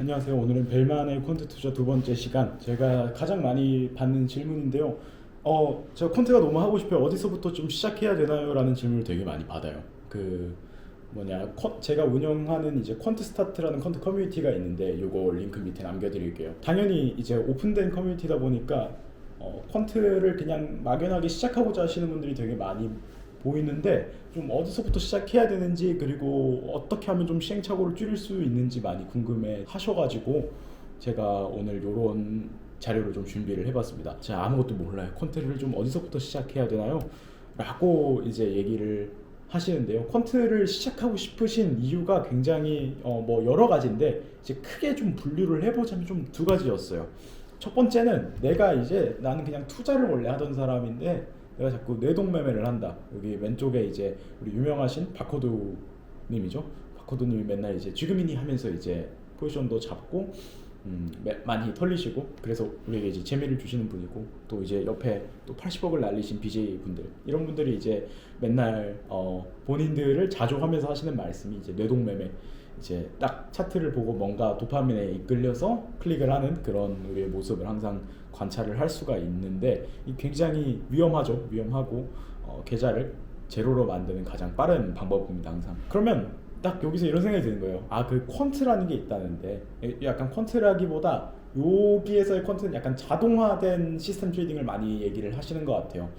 안녕하세요. 오늘은 벨만의 콘트 투자 두 번째 시간. 제가 가장 많이 받는 질문인데요. 제가 콘트가 너무 하고 싶어요. 어디서부터 좀 시작해야 되나요? 라는 질문을 되게 많이 받아요. 제가 운영하는 이제 콘트 스타트라는 콘트 커뮤니티가 있는데 요거 링크 밑에 남겨드릴게요. 당연히 이제 오픈된 커뮤니티다 보니까 콘트를 그냥 막연하게 시작하고자 하시는 분들이 되게 많이 보이는데 좀 어디서부터 시작해야 되는지 그리고 어떻게 하면 좀 시행착오를 줄일 수 있는지 많이 궁금해 하셔가지고 제가 오늘 요런 자료를 좀 준비를 해봤습니다. 제가 아무것도 몰라요. 콘트를 좀 어디서부터 시작해야 되나요? 라고 이제 얘기를 하시는데요. 콘트를 시작하고 싶으신 이유가 굉장히 여러 가지인데 이제 크게 좀 분류를 해보자면 좀 두 가지였어요. 첫 번째는 나는 그냥 투자를 원래 하던 사람인데 내가 자꾸 뇌동매매를 한다. 여기 왼쪽에 이제 우리 유명하신 바코드 님이죠. 바코드 님이 맨날 이제 쥐그미니 하면서 이제 포지션도 잡고 많이 털리시고 그래서 우리에게 이제 재미를 주시는 분이고 또 이제 옆에 또 80억을 날리신 BJ 분들 이런 분들이 이제 맨날 본인들을 자족하면서 하시는 말씀이 이제 뇌동매매 이제 딱 차트를 보고 뭔가 도파민에 이끌려서 클릭을 하는 그런 우리의 모습을 항상 관찰을 할 수가 있는데 이 굉장히 위험하죠. 위험하고 계좌를 제로로 만드는 가장 빠른 방법입니다. 항상. 그러면 딱 여기서 이런 생각이 드는 거예요. 그 퀀트라는 게 있다는데 약간 퀀트라기보다 여기에서의 퀀트는 약간 자동화된 시스템 트레이딩을 많이 얘기를 하시는 것 같아요.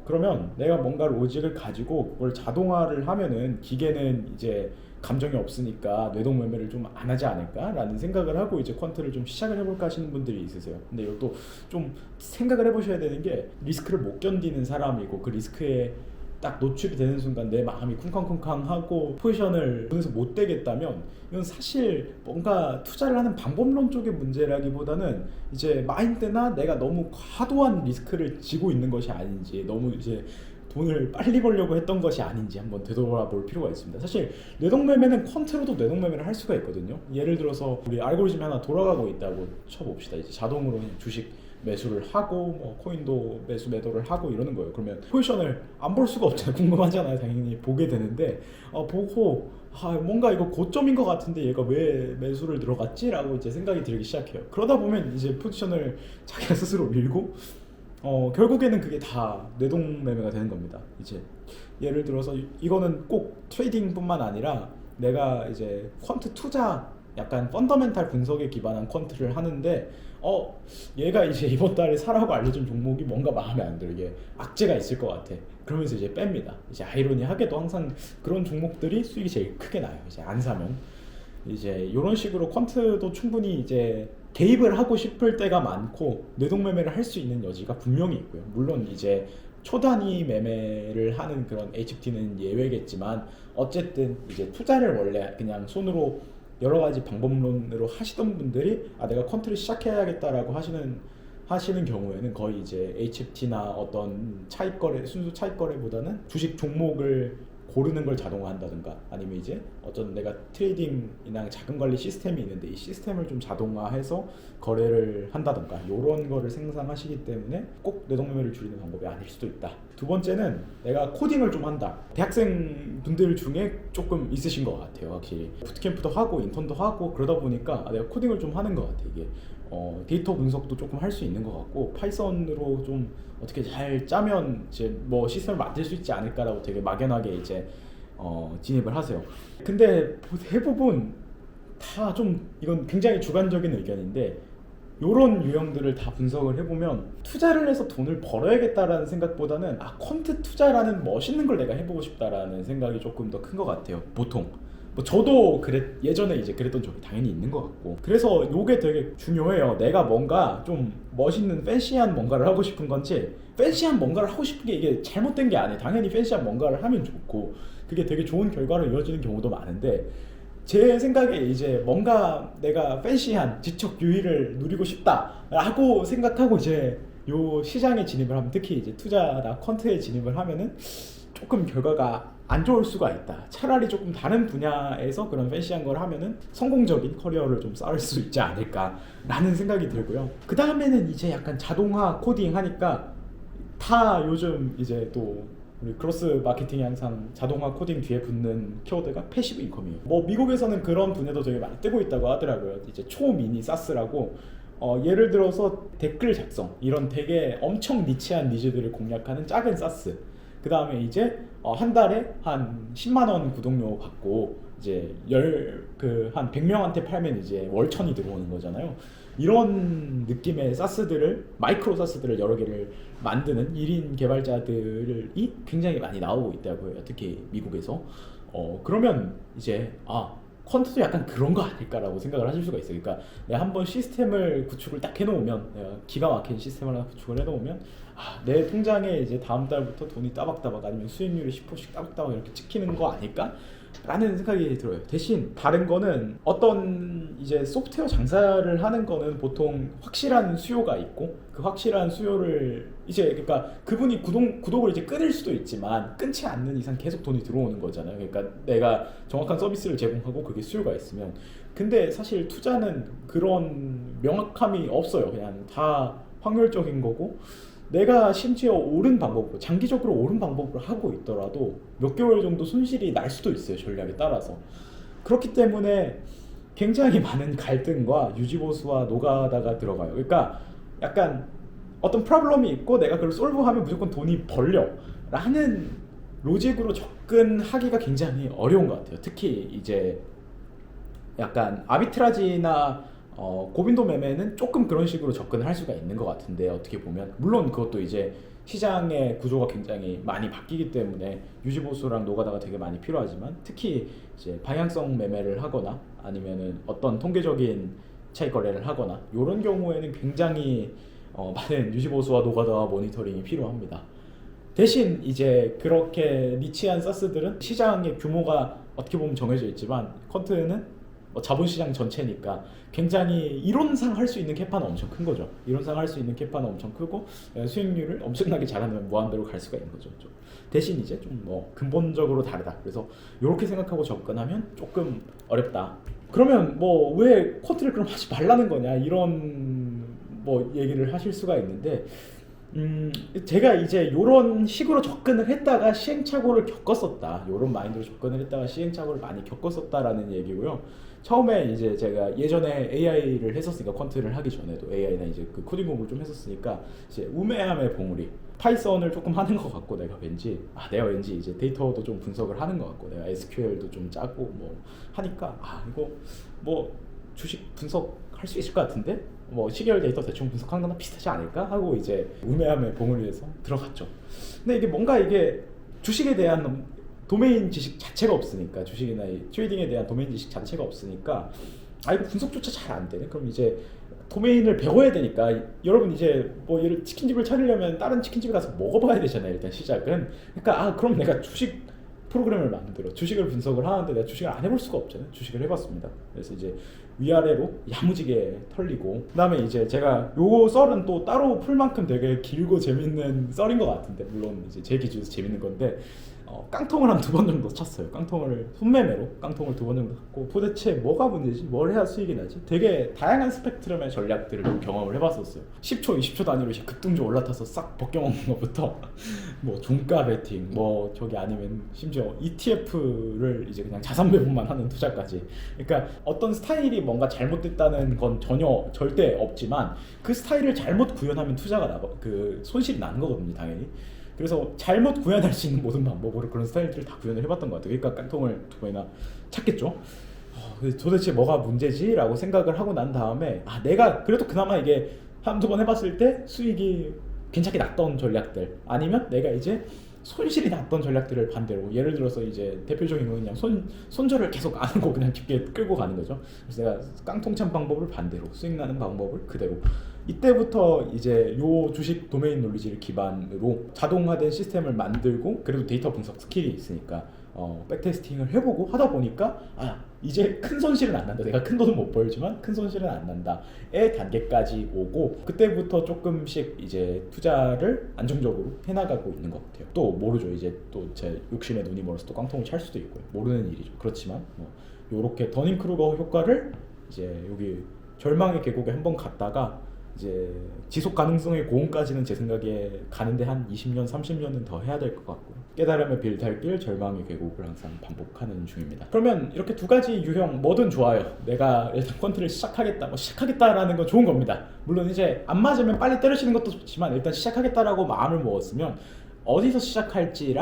그러면 내가 뭔가 로직을 가지고 그걸 자동화를 하면은 기계는 이제 감정이 없으니까 뇌동매매를 좀 안 하지 않을까라는 생각을 하고 이제 퀀트를 좀 시작을 해볼까 하시는 분들이 있으세요. 근데 이것도 좀 생각을 해보셔야 되는 게 리스크를 못 견디는 사람이고 그 리스크에 딱 노출이 되는 순간 내 마음이 쿵쾅쿵쾅하고 포지션을 돈에서 못 되겠다면 이건 사실 뭔가 투자를 하는 방법론 쪽의 문제라기보다는 이제 마인드나 내가 너무 과도한 리스크를 지고 있는 것이 아닌지 너무 이제 돈을 빨리 벌려고 했던 것이 아닌지 한번 되돌아볼 필요가 있습니다. 사실 뇌동매매는 퀀트로도 뇌동매매를 할 수가 있거든요. 예를 들어서 우리 알고리즘이 하나 돌아가고 있다고 쳐봅시다. 이제 자동으로 주식 매수를 하고 코인도 매수 매도를 하고 이러는 거예요. 그러면 포지션을 안 볼 수가 없잖아요. 궁금하잖아요. 당연히 보게 되는데 보고 뭔가 이거 고점인 것 같은데 얘가 왜 매수를 들어갔지? 라고 이제 생각이 들기 시작해요. 그러다 보면 이제 포지션을 자기가 스스로 밀고 결국에는 그게 다 뇌동매매가 되는 겁니다. 이제 예를 들어서 이거는 꼭 트레이딩뿐만 아니라 내가 이제 퀀트 투자 약간 펀더멘탈 분석에 기반한 퀀트를 하는데 얘가 이제 이번 달에 사라고 알려준 종목이 뭔가 마음에 안 들게 악재가 있을 것 같아. 그러면서 이제 뺍니다. 이제 아이러니하게도 항상 그런 종목들이 수익이 제일 크게 나요. 이제 안 사면 이제 이런 식으로 퀀트도 충분히 이제 개입을 하고 싶을 때가 많고 뇌동매매를 할 수 있는 여지가 분명히 있고요. 물론 이제 초단위 매매를 하는 그런 HFT는 예외겠지만 어쨌든 이제 투자를 원래 그냥 손으로 여러 가지 방법론으로 하시던 분들이 내가 퀀트를 시작해야겠다라고 하시는 경우에는 거의 이제 HFT나 어떤 순수 차익 거래보다는 주식 종목을 고르는 걸 자동화한다든가 아니면 이제 어떤 내가 트레이딩이나 자금 관리 시스템이 있는데 이 시스템을 좀 자동화해서 거래를 한다든가 이런 거를 생산하시기 때문에 꼭 뇌동매매를 줄이는 방법이 아닐 수도 있다. 두 번째는 내가 코딩을 좀 한다. 대학생 분들 중에 조금 있으신 것 같아요. 확실히 부트캠프도 하고 인턴도 하고 그러다 보니까 내가 코딩을 좀 하는 것 같아. 이게 데이터 분석도 조금 할 수 있는 것 같고 파이썬으로 좀 어떻게 잘 짜면 이제 시스템을 만들 수 있지 않을까라고 되게 막연하게 이제 진입을 하세요. 근데 대부분 다 좀 이건 굉장히 주관적인 의견인데 요런 유형들을 다 분석을 해보면 투자를 해서 돈을 벌어야겠다라는 생각보다는 퀀트 투자라는 멋있는 걸 내가 해보고 싶다라는 생각이 조금 더 큰 것 같아요. 보통 저도 예전에 이제 그랬던 적이 당연히 있는 것 같고 그래서 요게 되게 중요해요. 내가 뭔가 좀 멋있는 팬시한 뭔가를 하고 싶은 건지 팬시한 뭔가를 하고 싶은 게 이게 잘못된 게 아니에요. 당연히 팬시한 뭔가를 하면 좋고 그게 되게 좋은 결과로 이어지는 경우도 많은데 제 생각에 이제 뭔가 내가 팬시한 지적 유의를 누리고 싶다라고 생각하고 이제 요 시장에 진입을 하면 특히 이제 투자나 퀀트에 진입을 하면은 조금 결과가 안 좋을 수가 있다. 차라리 조금 다른 분야에서 그런 팬시한 걸 하면은 성공적인 커리어를 좀 쌓을 수 있지 않을까라는 생각이 들고요. 그 다음에는 이제 약간 자동화 코딩 하니까 다 요즘 이제 또 우리 크로스 마케팅이 항상 자동화 코딩 뒤에 붙는 키워드가 패시브 인컴이에요. 뭐 미국에서는 그런 분야도 되게 많이 뜨고 있다고 하더라고요. 이제 초미니 사스라고 예를 들어서 댓글 작성 이런 되게 엄청 니치한 니즈들을 공략하는 작은 사스. 그 다음에 이제 한 달에 한 10만 원 구독료 받고 이제 한 100명한테 팔면 이제 월천이 들어오는 거잖아요. 이런 느낌의 사스들을 마이크로 사스들을 여러 개를 만드는 1인 개발자들이 굉장히 많이 나오고 있다고 해요. 특히 미국에서. 그러면 이제 퀀트도 약간 그런 거 아닐까라고 생각을 하실 수가 있어요. 그러니까 내가 한번 시스템을 구축을 딱 해놓으면, 내가 기가 막힌 시스템을 하나 구축을 해놓으면 내 통장에 이제 다음 달부터 돈이 따박따박 아니면 수익률이 10%씩 따박따박 이렇게 찍히는 거 아닐까? 라는 생각이 들어요. 대신 다른 거는 어떤 이제 소프트웨어 장사를 하는 거는 보통 확실한 수요가 있고 그 확실한 수요를 이제 그러니까 그분이 구독을 이제 끊을 수도 있지만 끊지 않는 이상 계속 돈이 들어오는 거잖아요. 그러니까 내가 정확한 서비스를 제공하고 그게 수요가 있으면. 근데 사실 투자는 그런 명확함이 없어요. 그냥 다 확률적인 거고 내가 심지어 옳은 방법으로 장기적으로 옳은 방법으로 하고 있더라도 몇 개월 정도 손실이 날 수도 있어요. 전략에 따라서. 그렇기 때문에 굉장히 많은 갈등과 유지보수와 노가다가 들어가요. 그러니까 약간 어떤 프로블럼이 있고 내가 그걸 솔브하면 무조건 돈이 벌려 라는 로직으로 접근하기가 굉장히 어려운 것 같아요. 특히 이제 약간 아비트라지나 고빈도 매매는 조금 그런 식으로 접근을 할 수가 있는 것 같은데 어떻게 보면 물론 그것도 이제 시장의 구조가 굉장히 많이 바뀌기 때문에 유지보수랑 노가다가 되게 많이 필요하지만 특히 이제 방향성 매매를 하거나 아니면은 어떤 통계적인 차익 거래를 하거나 이런 경우에는 굉장히 많은 유지보수와 노가다와 모니터링이 필요합니다. 대신 이제 그렇게 니치한 사스들은 시장의 규모가 어떻게 보면 정해져 있지만 퀀트는 자본시장 전체니까 굉장히 이론상 할 수 있는 캐파는 엄청 큰 거죠. 이론상 할 수 있는 캐파는 엄청 크고 수익률을 엄청나게 잘하면 무한대로 갈 수가 있는 거죠. 대신 이제 좀 근본적으로 다르다. 그래서 이렇게 생각하고 접근하면 조금 어렵다. 그러면 왜 쿼트를 그럼 하지 말라는 거냐 이런 얘기를 하실 수가 있는데 제가 이제 이런 식으로 접근을 했다가 시행착오를 겪었었다. 이런 마인드로 접근을 했다가 시행착오를 많이 겪었었다라는 얘기고요. 처음에 이제 제가 예전에 AI를 했었으니까 퀀트를 하기 전에도 AI나 이제 그 코딩 공부를 좀 했었으니까 이제 우매함의 봉우리 파이썬을 조금 하는 것 같고 내가 왠지 이제 데이터도 좀 분석을 하는 것 같고 내가 SQL도 좀 짜고 하니까 이거 주식 분석할 수 있을 것 같은데 시계열 데이터 대충 분석하는 거나 비슷하지 않을까 하고 이제 우매함의 봉우리에서 들어갔죠. 근데 이게 뭔가 주식에 대한 도메인 지식 자체가 없으니까 주식이나 트레이딩에 대한 도메인 지식 자체가 없으니까 이거 분석조차 잘 안 되네. 그럼 이제 도메인을 배워야 되니까 여러분 이제 예를 치킨집을 차리려면 다른 치킨집에 가서 먹어봐야 되잖아요. 일단 시작은. 그러니까 그럼 내가 주식 프로그램을 만들어 주식을 분석을 하는데 내가 주식을 안 해볼 수가 없잖아요. 주식을 해봤습니다. 그래서 이제 위아래로 야무지게 털리고 그다음에 이제 제가 요 썰은 또 따로 풀 만큼 되게 길고 재밌는 썰인 것 같은데 물론 이제 제 기준에서 재밌는 건데 깡통을 한 2번 정도 쳤어요. 깡통을 손매매로 깡통을 2번 정도 쳤고 도대체 뭐가 문제지? 뭘 해야 수익이 나지? 되게 다양한 스펙트럼의 전략들을 좀 경험을 해봤었어요. 10초, 20초 단위로 급등주 올라타서 싹 벗겨먹는 것부터 종가 베팅 저기 아니면 심지어 ETF를 이제 그냥 자산 배분만 하는 투자까지. 그러니까 어떤 스타일이 뭔가 잘못됐다는 건 절대 없지만 그 스타일을 잘못 구현하면 투자가 손실이 나는 거거든요, 당연히. 그래서 잘못 구현할 수 있는 모든 방법으로 그런 스타일들을 다 구현을 해봤던 것 같아요. 그러니까 깡통을 2번이나 찾겠죠. 도대체 뭐가 문제지? 라고 생각을 하고 난 다음에 내가 그래도 그나마 이게 한두 번 해봤을 때 수익이 괜찮게 났던 전략들 아니면 내가 이제 손실이 났던 전략들을 반대로 예를 들어서 이제 대표적인 건 그냥 손절을 계속 안 하고 그냥 깊게 끌고 가는 거죠. 그래서 내가 깡통찬 방법을 반대로 수익 나는 방법을 그대로 이때부터 이제 요 주식 도메인 논리지를 기반으로 자동화된 시스템을 만들고 그래도 데이터 분석 스킬이 있으니까 백테스팅을 해보고 하다 보니까 이제 큰 손실은 안 난다. 내가 큰 돈은 못 벌지만 큰 손실은 안 난다의 단계까지 오고 그때부터 조금씩 이제 투자를 안정적으로 해나가고 있는 것 같아요. 또 모르죠. 이제 또 제 욕심에 눈이 멀어서 또 깡통을 찰 수도 있고요. 모르는 일이죠. 그렇지만 요렇게 더닝크루거 효과를 이제 여기 절망의 계곡에 한번 갔다가 이제 지속 가능성의 고온까지는 제 생각에 가는데 한 20년, 30년은 더 해야 될 것 같고요. 깨달음의 빌탈길, 절망의 계곡을 항상 반복하는 중입니다. 그러면 이렇게 두 가지 유형 뭐든 좋아요. 내가 일단 퀀트를 시작하겠다, 뭐 시작하겠다라는 건 좋은 겁니다. 물론 이제 안 맞으면 빨리 때려치는 것도 좋지만 일단 시작하겠다라고 마음을 먹었으면 어디서 시작할지를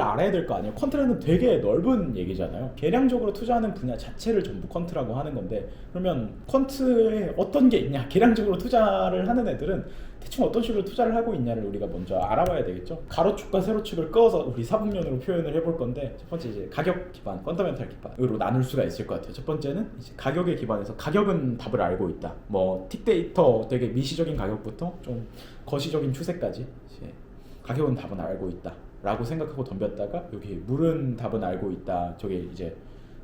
알아야 될 거 아니에요. 퀀트라는 되게 넓은 얘기잖아요. 계량적으로 투자하는 분야 자체를 전부 퀀트라고 하는 건데, 그러면 퀀트에 어떤 게 있냐, 계량적으로 투자를 하는 애들은 대충 어떤 식으로 투자를 하고 있냐를 우리가 먼저 알아봐야 되겠죠. 가로축과 세로축을 그어서 우리 사분면으로 표현을 해볼 건데, 첫 번째 이제 가격 기반, 펀더멘탈 기반으로 나눌 수가 있을 것 같아요. 첫 번째는 이제 가격에 기반해서 가격은 답을 알고 있다. 뭐 틱데이터 되게 미시적인 가격부터 좀 거시적인 추세까지 이제 가격은 답은 알고 있다 라고 생각하고 덤볐다가, 여기 물은 답은 알고 있다, 저게 이제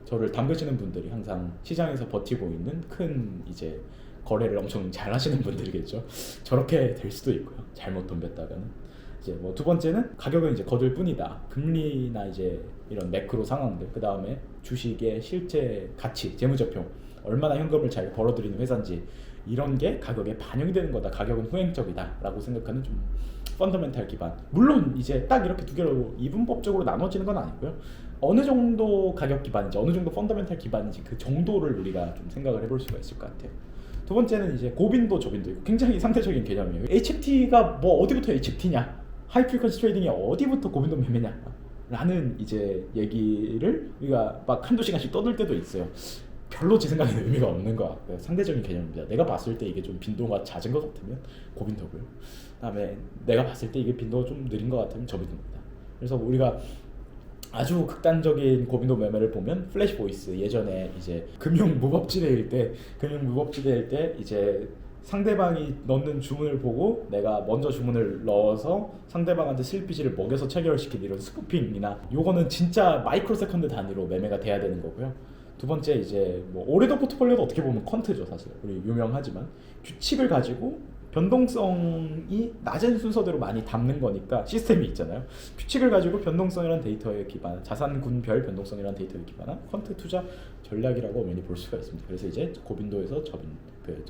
저를 담그시는 분들이 항상 시장에서 버티고 있는 큰 이제 거래를 엄청 잘 하시는 분들이겠죠. 저렇게 될 수도 있고요, 잘못 덤볐다가는. 이제 뭐 두 번째는 가격은 이제 거들 뿐이다. 금리나 이제 이런 매크로 상황들, 그 다음에 주식의 실제 가치, 재무제표, 얼마나 현금을 잘 벌어들이는 회사인지, 이런 게 가격에 반영이 되는 거다. 가격은 후행적이다 라고 생각하는 좀 펀더멘탈 기반. 물론 이제 딱 이렇게 두 개로 이분법적으로 나눠지는 건 아니고요. 어느 정도 가격 기반인지, 어느 정도 펀더멘탈 기반인지 그 정도를 우리가 좀 생각을 해볼 수가 있을 것 같아요. 두 번째는 이제 고빈도 저빈도 있고, 굉장히 상대적인 개념이에요. HFT가 뭐 어디부터 HFT냐, 하이 프리퀀시 트레이딩이 어디부터 고빈도 매매냐 라는 이제 얘기를 우리가 막 한두 시간씩 떠들 때도 있어요. 별로 제 생각에는 의미가 없는 것 같고요. 상대적인 개념입니다. 내가 봤을 때 이게 좀 빈도가 잦은 것 같으면 고빈도고요. 그다음에 내가 봤을 때 이게 빈도가 좀 느린 것 같으면 저빈도입니다. 그래서 우리가 아주 극단적인 고빈도 매매를 보면 플래시 보이스, 예전에 이제 금융 무법지대일 때 이제 상대방이 넣는 주문을 보고 내가 먼저 주문을 넣어서 상대방한테 슬리피지를 먹여서 체결시킨 이런 스푸핑이나, 요거는 진짜 마이크로 세컨드 단위로 매매가 돼야 되는 거고요. 두 번째 이제 뭐 오래도 포트폴리오도 어떻게 보면 퀀트죠. 사실 우리 유명하지만 규칙을 가지고 변동성이 낮은 순서대로 많이 담는 거니까 시스템이 있잖아요. 규칙을 가지고 변동성이라는 데이터에 기반, 자산군별 변동성이라는 데이터에 기반한 퀀트 투자 전략이라고 엄연히 볼 수가 있습니다. 그래서 이제 고빈도에서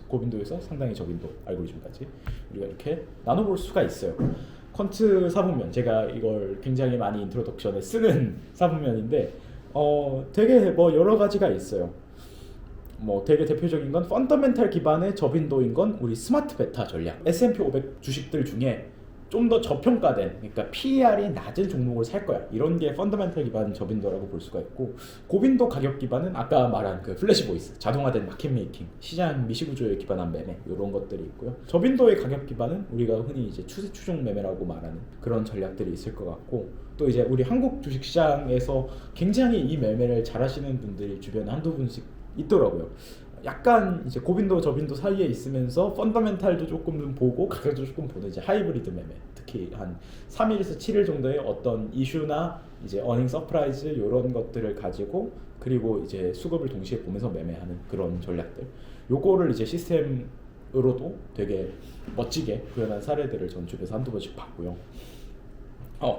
고빈도에서 상당히 저빈도 알고리즘까지 우리가 이렇게 나눠볼 수가 있어요. 퀀트 사분면, 제가 이걸 굉장히 많이 인트로덕션에 쓰는 사분면인데 되게 뭐 여러 가지가 있어요. 뭐 되게 대표적인 건 펀더멘탈 기반의 저빈도인 건 우리 스마트 베타 전략. S&P 500 주식들 중에 좀 더 저평가된, 그러니까 PER이 낮은 종목을 살 거야, 이런 게 펀더멘탈 기반 저빈도라고 볼 수가 있고, 고빈도 가격 기반은 아까 말한 그 플래시 보이스, 자동화된 마켓 메이킹, 시장 미시구조에 기반한 매매, 이런 것들이 있고요. 저빈도의 가격 기반은 우리가 흔히 이제 추세 추종 매매라고 말하는 그런 전략들이 있을 것 같고, 또 이제 우리 한국 주식 시장에서 굉장히 이 매매를 잘하시는 분들이 주변에 한두 분씩 있더라고요. 약간 이제 고빈도 저빈도 사이에 있으면서 펀더멘탈도 조금 보고 가격도 조금 보는 이제 하이브리드 매매, 특히 한 3일에서 7일 정도의 어떤 이슈나 이제 어닝 서프라이즈 이런 것들을 가지고, 그리고 이제 수급을 동시에 보면서 매매하는 그런 전략들, 요거를 이제 시스템으로도 되게 멋지게 구현한 사례들을 전 주변에서 한두 번씩 봤고요.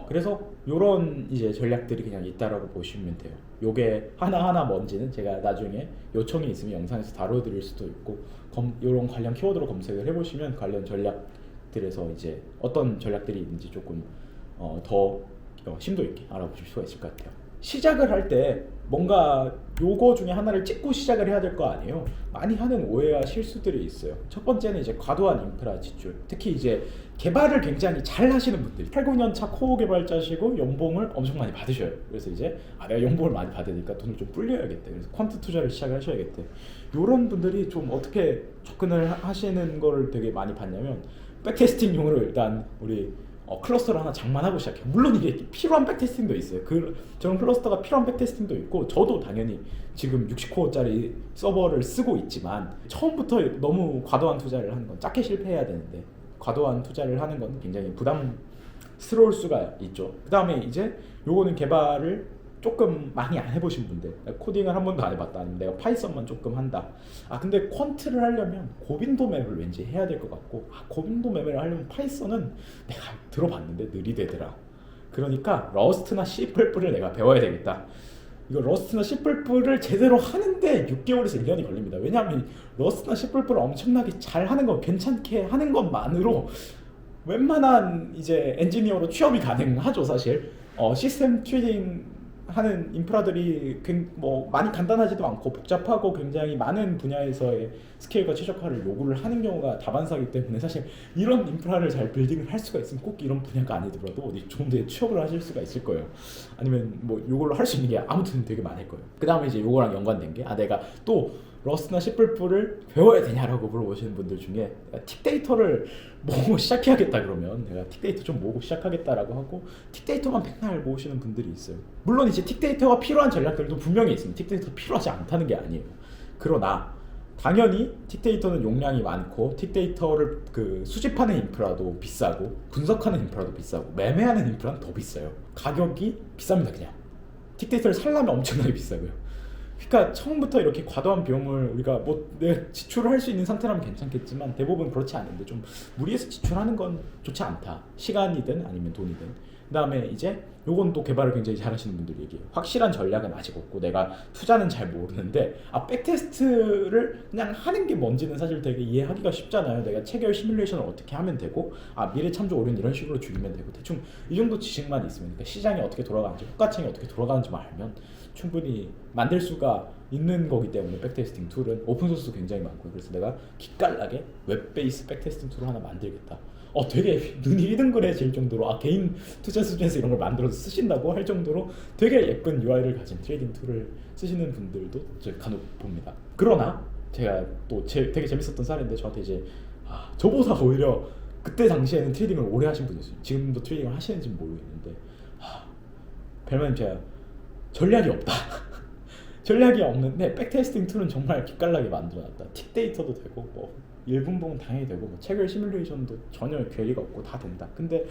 그래서 요런 이제 전략들이 그냥 있다라고 보시면 돼요. 요게 하나하나 뭔지는 제가 나중에 요청이 있으면 영상에서 다뤄드릴 수도 있고, 요런 관련 키워드로 검색을 해보시면 관련 전략들에서 이제 어떤 전략들이 있는지 조금 더 심도 있게 알아보실 수가 있을 것 같아요. 시작을 할 때 뭔가 요거 중에 하나를 찍고 시작을 해야 될 거 아니에요. 많이 하는 오해와 실수들이 있어요. 첫 번째는 이제 과도한 인프라 지출, 특히 이제 개발을 굉장히 잘 하시는 분들, 8, 9년 차 코어 개발자시고 연봉을 엄청 많이 받으셔요. 그래서 이제 내가 연봉을 많이 받으니까 돈을 좀 불려야겠다, 그래서 퀀트 투자를 시작을 하셔야겠다, 요런 분들이 좀 어떻게 접근을 하시는 거를 되게 많이 봤냐면, 백테스팅용으로 일단 우리 클러스터를 하나 장만하고 시작해요. 물론 이게 필요한 백테스팅도 있어요. 저런 클러스터가 필요한 백테스팅도 있고, 저도 당연히 지금 60코어짜리 서버를 쓰고 있지만, 처음부터 너무 과도한 투자를 하는 건, 작게 실패해야 되는데 과도한 투자를 하는 건 굉장히 부담스러울 수가 있죠. 그 다음에 이제 요거는 개발을 조금 많이 안 해보신 분들, 코딩을 한 번도 안 해봤다, 아니면 내가 파이썬만 조금 한다, 근데 퀀트를 하려면 고빈도 매매를 왠지 해야 될 것 같고, 고빈도 매매를 하려면 파이썬은 내가 들어봤는데 느리대더라, 그러니까 러스트나 C++을 내가 배워야 되겠다, 이거 러스트나 C++를 제대로 하는데 6개월에서 1년이 걸립니다. 왜냐하면 러스트나 C++를 엄청나게 잘 하는 거, 괜찮게 하는 것만으로 웬만한 이제 엔지니어로 취업이 가능하죠, 사실. 시스템 트레이딩 하는 인프라들이 뭐 많이 간단하지도 않고 복잡하고 굉장히 많은 분야에서의 스케일과 최적화를 요구를 하는 경우가 다반사이기 때문에 사실 이런 인프라를 잘 빌딩을 할 수가 있으면 꼭 이런 분야가 아니더라도 어디 좋은 데에 취업을 하실 수가 있을 거예요. 아니면 뭐 요걸로 할 수 있는 게 아무튼 되게 많을 거예요. 그 다음에 이제 요거랑 연관된 게 내가 또 러스트나 C++를 배워야 되냐라고 물어보시는 분들 중에 틱데이터를 모으고 시작해야겠다 그러면 내가 틱데이터 좀 모으고 시작하겠다라고 하고 틱데이터만 백날 모으시는 분들이 있어요. 물론 이제 틱데이터가 필요한 전략들도 분명히 있습니다. 틱데이터가 필요하지 않다는 게 아니에요. 그러나 당연히 틱데이터는 용량이 많고 틱데이터를 그 수집하는 인프라도 비싸고 분석하는 인프라도 비싸고 매매하는 인프라는 더 비싸요. 가격이 비쌉니다. 그냥 틱데이터를 살려면 엄청나게 비싸고요. 그러니까 처음부터 이렇게 과도한 비용을 우리가 뭐 내가 지출을 할 수 있는 상태라면 괜찮겠지만 대부분 그렇지 않은데 좀 무리해서 지출하는 건 좋지 않다. 시간이든 아니면 돈이든. 그 다음에 이제 요건 또 개발을 굉장히 잘하시는 분들이 얘기해요. 확실한 전략은 아직 없고 내가 투자는 잘 모르는데 백테스트를 그냥 하는 게 뭔지는 사실 되게 이해하기가 쉽잖아요. 내가 체결 시뮬레이션을 어떻게 하면 되고 미래 참조 오류는 이런 식으로 줄이면 되고 대충 이 정도 지식만 있으면 그러니까 시장이 어떻게 돌아가는지 호가창이 어떻게 돌아가는지만 알면 충분히 만들 수가 있는 거기 때문에 백테스팅 툴은 오픈소스도 굉장히 많고요. 그래서 내가 기깔나게 웹 베이스 백테스팅 툴을 하나 만들겠다. 되게 눈이 1등그레질 정도로 개인 투자 수준에서 이런 걸 만들어서 쓰신다고 할 정도로 되게 예쁜 UI를 가진 트레이딩 툴을 쓰시는 분들도 제가 간혹 봅니다. 그러나 제가 또 되게 재밌었던 사례인데 저한테 이제 저보다 오히려 그때 당시에는 트레이딩을 오래 하신 분이 있어요. 지금도 트레이딩을 하시는지 모르겠는데 벨마님 제가 전략이 없다. 전략이 없는데 백테스팅 툴은 정말 기깔나게 만들어놨다. 틱데이터도 되고 뭐 일분봉은 당연히 되고 뭐 체결 시뮬레이션도 전혀 괴리가 없고 다 된다. 근데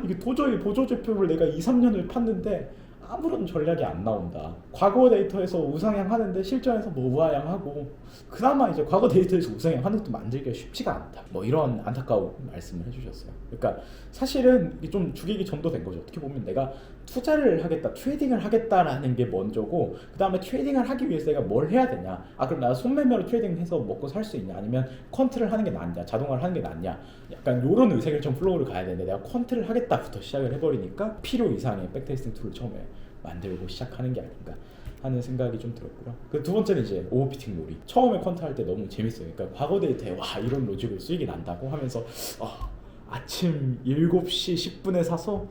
이게 도저히 보조제표를 내가 2-3년을 팠는데 아무런 전략이 안 나온다. 과거 데이터에서 우상향 하는데 실전에서 뭐 우하향하고 그나마 이제 과거 데이터에서 우상향 하는 것도 만들기가 쉽지가 않다. 뭐 이런 안타까운 말씀을 해주셨어요. 그러니까 사실은 이게 좀 죽이기 전도 된 거죠. 어떻게 보면 내가 투자를 하겠다, 트레이딩을 하겠다라는 게 먼저고 그 다음에 트레이딩을 하기 위해서 내가 뭘 해야 되냐. 그럼 내가 손매매로 트레이딩해서 먹고 살 수 있냐, 아니면 퀀트를 하는 게 낫냐, 자동화를 하는 게 낫냐, 약간 이런 의사결정 플로우를 가야 되는데 내가 퀀트를 하겠다부터 시작을 해버리니까 필요 이상의 백테스팅 툴을 처음에 만들고 시작하는 게 아닌가 하는 생각이 좀 들었고요. 그 두 번째는 이제 오버피팅 놀이. 처음에 퀀트 할 때 너무 재밌어요. 그러니까 과거 데이터에 이런 로직으로 수익이 난다고 하면서 아침 7시 10분에 사서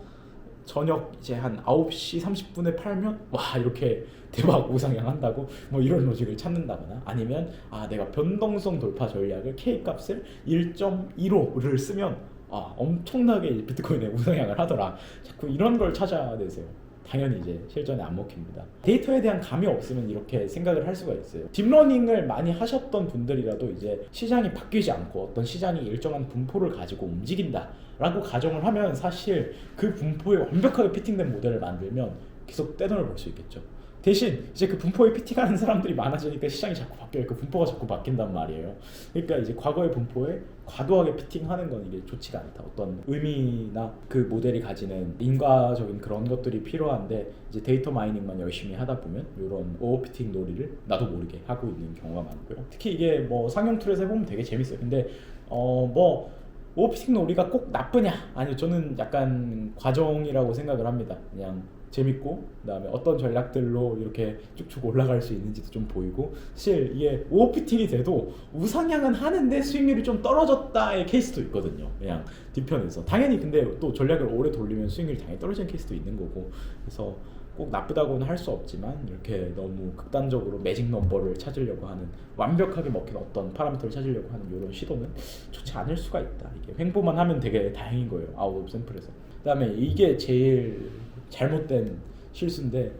저녁 이제 한 9시 30분에 팔면 이렇게 대박 우상향 한다고 뭐 이런 로직을 찾는다거나 아니면 내가 변동성 돌파 전략을 K 값을 1.15를 쓰면 엄청나게 비트코인에 우상향을 하더라. 자꾸 이런 걸 찾아내세요. 당연히 이제 실전에 안 먹힙니다. 데이터에 대한 감이 없으면 이렇게 생각을 할 수가 있어요. 딥러닝을 많이 하셨던 분들이라도 이제 시장이 바뀌지 않고 어떤 시장이 일정한 분포를 가지고 움직인다 라고 가정을 하면 사실 그 분포에 완벽하게 피팅된 모델을 만들면 계속 떼돈을 벌 수 있겠죠. 대신 이제 그 분포에 피팅하는 사람들이 많아지니까 시장이 자꾸 바뀌어요. 그 분포가 자꾸 바뀐단 말이에요. 그러니까 이제 과거의 분포에 과도하게 피팅하는 건 이게 좋지가 않다. 어떤 의미나 그 모델이 가지는 인과적인 그런 것들이 필요한데 이제 데이터 마이닝만 열심히 하다 보면 이런 오버피팅 놀이를 나도 모르게 하고 있는 경우가 많고요. 특히 이게 뭐 상용 툴에서 해보면 되게 재밌어요. 근데 뭐 오버피팅 놀이가 꼭 나쁘냐? 아니요, 저는 약간 과정이라고 생각을 합니다. 그냥 재밌고 그다음에 어떤 전략들로 이렇게 쭉쭉 올라갈 수 있는지도 좀 보이고 사실 이게 오버피팅이 돼도 우상향은 하는데 수익률이 좀 떨어졌다의 케이스도 있거든요. 그냥 뒤편에서 당연히 근데 또 전략을 오래 돌리면 수익률이 당연히 떨어지는 케이스도 있는 거고 그래서 꼭 나쁘다고는 할 수 없지만 이렇게 너무 극단적으로 매직 넘버를 찾으려고 하는 완벽하게 먹힌 어떤 파라미터를 찾으려고 하는 이런 시도는 좋지 않을 수가 있다. 이게 횡보만 하면 되게 다행인 거예요. 아웃 오브 샘플에서. 그다음에 이게 제일 잘못된 실수인데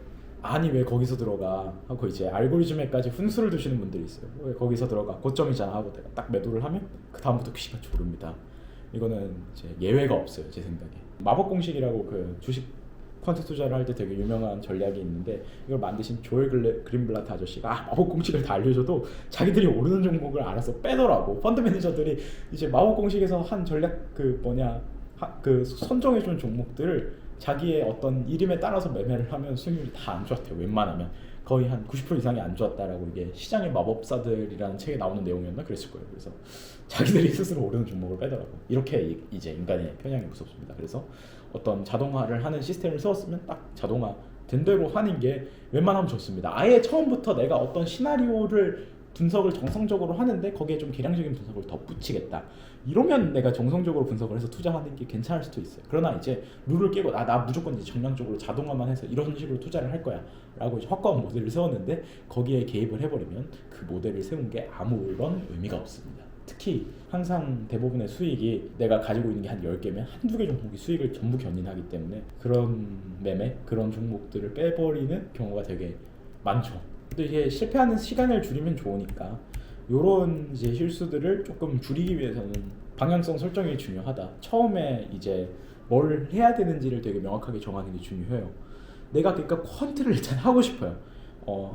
왜 거기서 들어가 하고 이제 알고리즘에까지 훈수를 두시는 분들이 있어요. 왜 거기서 들어가 고점이잖아 하고 내가 딱 매도를 하면 그 다음부터 귀신같이 오릅니다. 이거는 이제 예외가 없어요. 제 생각에 마법 공식이라고 그 주식 퀀트 투자를 할 때 되게 유명한 전략이 있는데 이걸 만드신 조엘 그린블라트 아저씨가 마법 공식을 다 알려줘도 자기들이 오르는 종목을 알아서 빼더라고. 펀드 매니저들이 이제 마법 공식에서 한 전략 그 선정해준 종목들을 자기의 어떤 이름에 따라서 매매를 하면 수익률이 다 안 좋았대요. 웬만하면 거의 한 90% 이상이 안 좋았다라고, 이게 시장의 마법사들이라는 책에 나오는 내용이었나 그랬을 거예요. 그래서 자기들이 스스로 오르는 종목을 빼더라고. 이렇게 이제 인간의 편향이 무섭습니다. 그래서 어떤 자동화를 하는 시스템을 세웠으면 딱 자동화 된 대로 하는 게 웬만하면 좋습니다. 아예 처음부터 내가 어떤 시나리오를 분석을 정성적으로 하는데 거기에 좀 계량적인 분석을 덧붙이겠다, 이러면 내가 정성적으로 분석을 해서 투자하는 게 괜찮을 수도 있어요. 그러나 이제 룰을 깨고 나 무조건 이제 정량적으로 자동화만 해서 이런 식으로 투자를 할 거야 라고 이제 확고한 모델을 세웠는데 거기에 개입을 해버리면 그 모델을 세운 게 아무런 의미가 없습니다. 특히 항상 대부분의 수익이 내가 가지고 있는 게 한 10개면 한두 개 종목이 수익을 전부 견인하기 때문에 그런 매매, 그런 종목들을 빼버리는 경우가 되게 많죠. 근데 이게 실패하는 시간을 줄이면 좋으니까 요런 이제 실수들을 조금 줄이기 위해서는 방향성 설정이 중요하다. 처음에 이제 뭘 해야 되는지를 되게 명확하게 정하는 게 중요해요. 내가 그러니까 퀀트를 일단 하고 싶어요.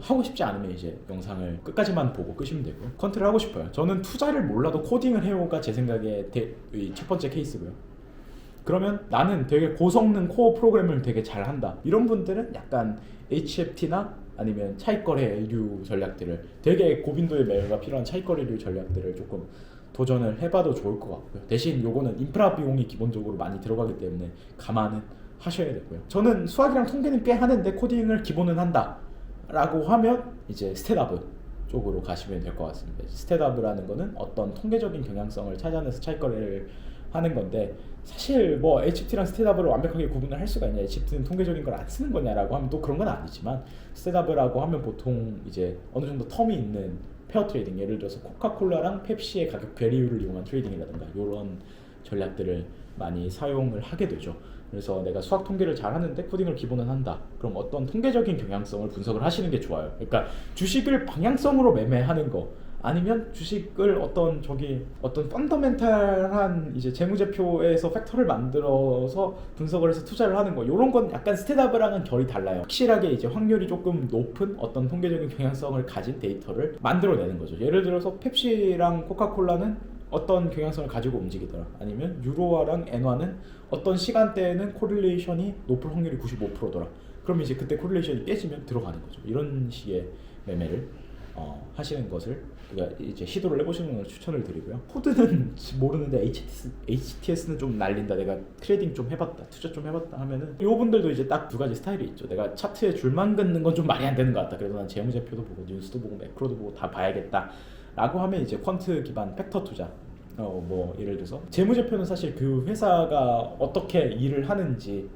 하고 싶지 않으면 이제 영상을 끝까지만 보고 끄시면 되고요. 퀀트를 하고 싶어요. 저는 투자를 몰라도 코딩을 해요가 제 생각에 첫 번째 케이스고요. 그러면 나는 되게 고성능 코어 프로그램을 되게 잘한다, 이런 분들은 약간 HFT나 아니면 차익거래류 전략들을, 되게 고빈도의 매매가 필요한 차익거래류 전략들을 조금 도전을 해봐도 좋을 것 같고요. 대신 요거는 인프라 비용이 기본적으로 많이 들어가기 때문에 감안은 하셔야 되고요. 저는 수학이랑 통계는 꽤 하는데 코딩을 기본은 한다 라고 하면 이제 스탯업 쪽으로 가시면 될 것 같습니다. 스탯업이라는 거는 어떤 통계적인 경향성을 찾아내서 차익거래를 하는 건데, 사실 뭐 HFT랑 스탯업을 완벽하게 구분을 할 수가 있냐, HFT는 통계적인 걸 안 쓰는 거냐라고 하면 또 그런 건 아니지만, 스탯업이라고 하면 보통 이제 어느 정도 텀이 있는 페어 트레이딩, 예를 들어서 코카콜라랑 펩시의 가격 괴리율을 이용한 트레이딩이라든가 이런 전략들을 많이 사용을 하게 되죠. 그래서 내가 수학 통계를 잘 하는데 코딩을 기본은 한다, 그럼 어떤 통계적인 경향성을 분석을 하시는 게 좋아요. 그러니까 주식을 방향성으로 매매하는 거, 아니면 주식을 어떤 펀더멘탈한 이제 재무제표에서 팩터를 만들어서 분석을 해서 투자를 하는 거, 이런 건 약간 스탯업이랑은 결이 달라요. 확실하게 이제 확률이 조금 높은 어떤 통계적인 경향성을 가진 데이터를 만들어내는 거죠. 예를 들어서 펩시랑 코카콜라는 어떤 경향성을 가지고 움직이더라, 아니면 유로화랑 엔화는 어떤 시간대에는 코릴레이션이 높을 확률이 95%더라, 그럼 이제 그때 코릴레이션이 깨지면 들어가는 거죠. 이런 식의 매매를 하시는 것을 우리가 이제 시도를 해보시는 걸 추천을 드리고요. 코드는 모르는데 HTS는 좀 날린다, 내가 트레이딩 좀 해봤다, 투자 좀 해봤다 하면은 이분들도 이제 딱 두 가지 스타일이 있죠. 내가 차트에 줄만 긋는 건 좀 말이 안 되는 것 같다, 그래서 난 재무제표도 보고 뉴스도 보고 매크로도 보고 다 봐야겠다 라고 하면 이제 퀀트 기반 팩터 투자, 뭐 예를 들어서 재무제표는 사실 그 회사가 어떻게 일을 하는지,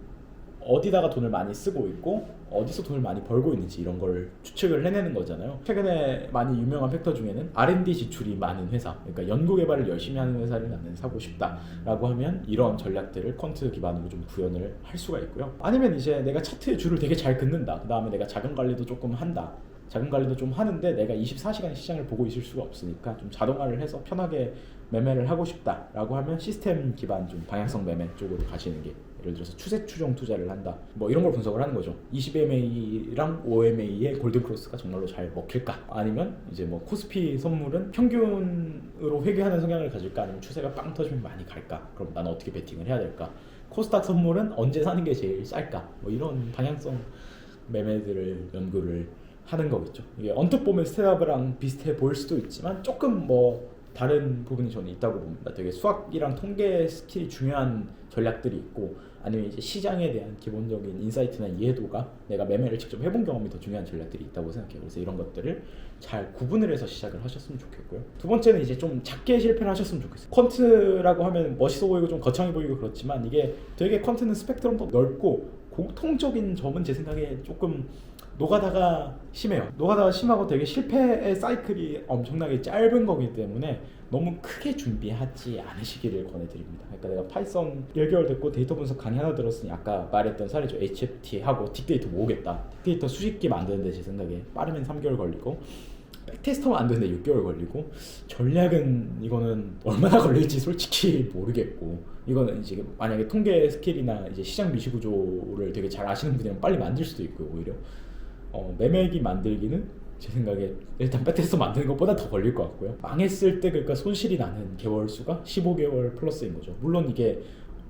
어디다가 돈을 많이 쓰고 있고 어디서 돈을 많이 벌고 있는지 이런 걸 추측을 해내는 거잖아요. 최근에 많이 유명한 팩터 중에는 R&D 지출이 많은 회사, 그러니까 연구개발을 열심히 하는 회사를 나는 사고 싶다 라고 하면 이런 전략들을 퀀트 기반으로 좀 구현을 할 수가 있고요. 아니면 이제 내가 차트의 줄을 되게 잘 긋는다, 그 다음에 내가 자금 관리도 조금 한다, 자금 관리도 좀 하는데 내가 24시간 시장을 보고 있을 수가 없으니까 좀 자동화를 해서 편하게 매매를 하고 싶다 라고 하면 시스템 기반 좀 방향성 매매 쪽으로 가시는 게, 예를 들어서 추세 추종 투자를 한다, 뭐 이런 걸 분석을 하는 거죠. 20MA랑 5MA의 골든 크로스가 정말로 잘 먹힐까, 아니면 이제 뭐 코스피 선물은 평균으로 회귀하는 성향을 가질까, 아니면 추세가 빵 터지면 많이 갈까, 그럼 나는 어떻게 베팅을 해야 될까, 코스닥 선물은 언제 사는 게 제일 쌀까, 뭐 이런 방향성 매매들을 연구를 하는 거겠죠. 이게 언뜻 보면 스텝업이랑 비슷해 보일 수도 있지만 조금 뭐 다른 부분이 저는 있다고 봅니다. 되게 수학이랑 통계 스킬이 중요한 전략들이 있고, 아니면 이제 시장에 대한 기본적인 인사이트나 이해도가 내가 매매를 직접 해본 경험이 더 중요한 전략들이 있다고 생각해요. 그래서 이런 것들을 잘 구분을 해서 시작을 하셨으면 좋겠고요. 두 번째는 이제 좀 작게 실패를 하셨으면 좋겠어요. 퀀트라고 하면 멋있어 보이고 좀 거창해 보이고 그렇지만, 이게 되게 퀀트는 스펙트럼도 넓고 공통적인 점은 제 생각에 조금 노가다가 심해요. 노가다가 심하고 되게 실패의 사이클이 엄청나게 짧은 거기 때문에 너무 크게 준비하지 않으시기를 권해드립니다. 그러니까 내가 파이썬 1개월 됐고 데이터 분석 강의 하나 들었으니 아까 말했던 사례죠. HFT하고 딥데이터 모으겠다. 딥데이터 수십 개 만드는데 제 생각에 빠르면 3개월 걸리고, 백테스터만 안 되는데 6개월 걸리고, 전략은 이거는 얼마나 걸릴지 솔직히 모르겠고, 이거는 이제 만약에 통계 스킬이나 이제 시장 미시 구조를 되게 잘 아시는 분이면 빨리 만들 수도 있고요. 오히려 매매기 만들기는 제 생각에 일단 백테스터 만드는 것보다 더 걸릴 것 같고요. 망했을 때 그러니까 손실이 나는 개월 수가 15개월 플러스인 거죠. 물론 이게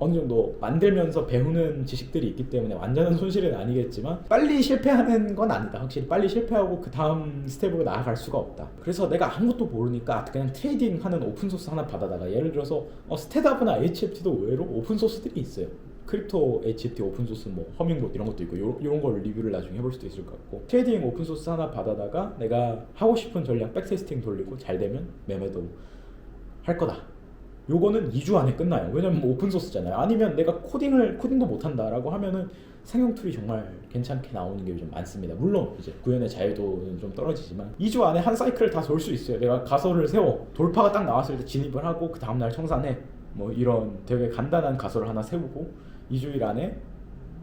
어느 정도 만들면서 배우는 지식들이 있기 때문에 완전한 손실은 아니겠지만 빨리 실패하는 건 아니다. 확실히 빨리 실패하고 그 다음 스텝으로 나아갈 수가 없다. 그래서 내가 아무것도 모르니까 그냥 트레이딩하는 오픈소스 하나 받아다가 예를 들어서 스테다브나 HFT도 의외로 오픈소스들이 있어요. 크립토 HFT 오픈소스 뭐 허밍봇 이런 것도 있고 이런 걸 리뷰를 나중에 해볼 수도 있을 것 같고 트레이딩 오픈소스 하나 받아다가 내가 하고 싶은 전략 백테스팅 돌리고 잘 되면 매매도 할 거다. 요거는 2주 안에 끝나요. 왜냐면 뭐 오픈소스잖아요. 아니면 내가 코딩도 못한다라고 하면은 상용 툴이 정말 괜찮게 나오는 게 요즘 많습니다. 물론 이제 구현의 자유도는 좀 떨어지지만 2주 안에 한 사이클을 다 돌 수 있어요. 내가 가설을 세워 돌파가 딱 나왔을 때 진입을 하고 그 다음날 청산해 뭐 이런 되게 간단한 가설을 하나 세우고 2주일 안에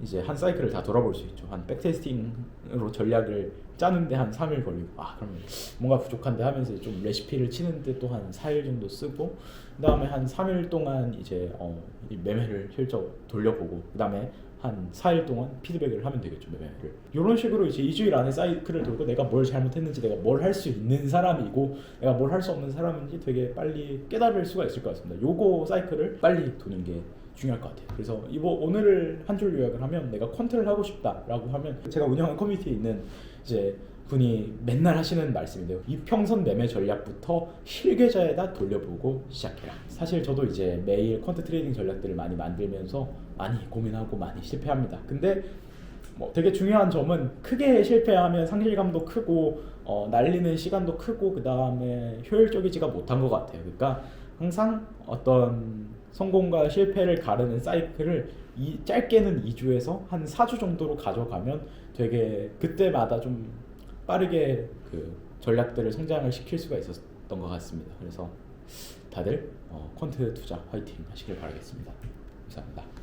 이제 한 사이클을 다 돌아볼 수 있죠. 한 백테스팅으로 전략을 짜는데 한 3일 걸리고 그러면 뭔가 부족한데 하면서 좀 레시피를 치는데 또 한 4일 정도 쓰고 그 다음에 한 3일 동안 이제 이 매매를 실적 돌려보고 그 다음에 한 4일 동안 피드백을 하면 되겠죠. 매매를 이런 식으로 이제 2주일 안에 사이클을 돌고 내가 뭘 잘못했는지 내가 뭘 할 수 있는 사람이고 내가 뭘 할 수 없는 사람인지 되게 빨리 깨달을 수가 있을 것 같습니다. 요거 사이클을 빨리 도는 게 중요할 것 같아요. 그래서 오늘을 한 줄 요약을 하면 내가 퀀트를 하고 싶다라고 하면 제가 운영하는 커뮤니티에 있는 이제 분이 맨날 하시는 말씀인데요. 이평선 매매 전략부터 실계좌에다 돌려보고 시작해라. 사실 저도 이제 매일 퀀트 트레이딩 전략들을 많이 만들면서 많이 고민하고 많이 실패합니다. 근데 뭐 되게 중요한 점은 크게 실패하면 상실감도 크고 날리는 시간도 크고 그 다음에 효율적이지가 못한 것 같아요. 그러니까 항상 어떤 성공과 실패를 가르는 사이클을 짧게는 2주에서 한 4주 정도로 가져가면 되게 그때마다 좀 빠르게 그 전략들을 성장을 시킬 수가 있었던 것 같습니다. 그래서 다들 퀀트 투자 화이팅 하시길 바라겠습니다. 감사합니다.